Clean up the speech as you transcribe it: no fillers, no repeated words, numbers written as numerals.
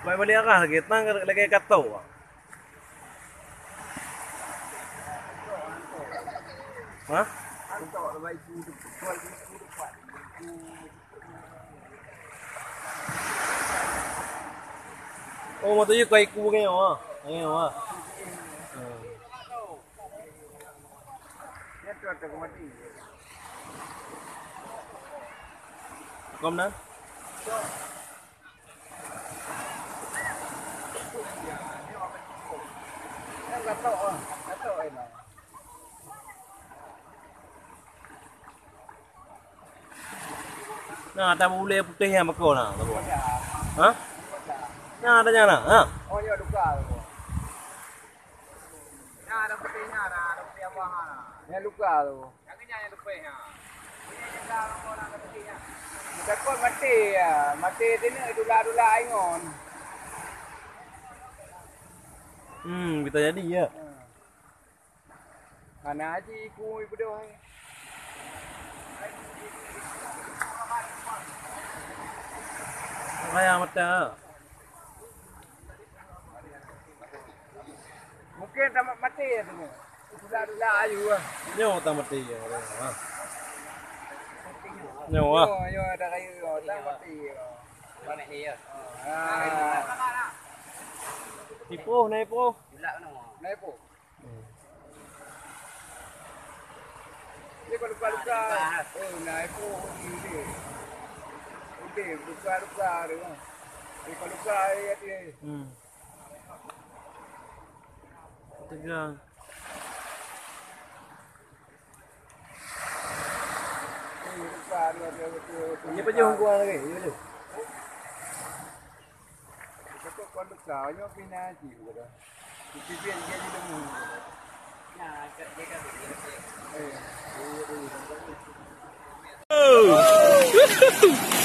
Vai balik arah lagi, tang lagi kata. Hah? Oh, mà tôi quay cu nghe không? Nghe không? Kom đó. Nah, ada boleh putih yang makau nah, hah? Nah, ada nyana, ha? Oh, ya duka. Nah, ada putihnya, ada putih apa ha? Ya luka tu. Yang ini yang lupa ha. Ini kita orang ada putihnya. Kita kau mati ya, mati ini dula ingon. Kita jadi ya. Mana aja iku ibu doa. Kaya mata. Mungkin tamat mati ya tu. Dula ayu ah. Nyo ta mati ya. Ha. Nyo ah. Yo ada kayu tamat mati. Mana dia? Ipo, na ipo. Dula kan. Naik po. Dia luka. Oh, naik po ini. Udah, luka dia. Dia luka ya dia. Tegang. Luka dia betul. Ini pa yung kuha lagi, yun yun. Ito kung luka, yung pinaji ko da. Ipipin niya nila mo. Oh!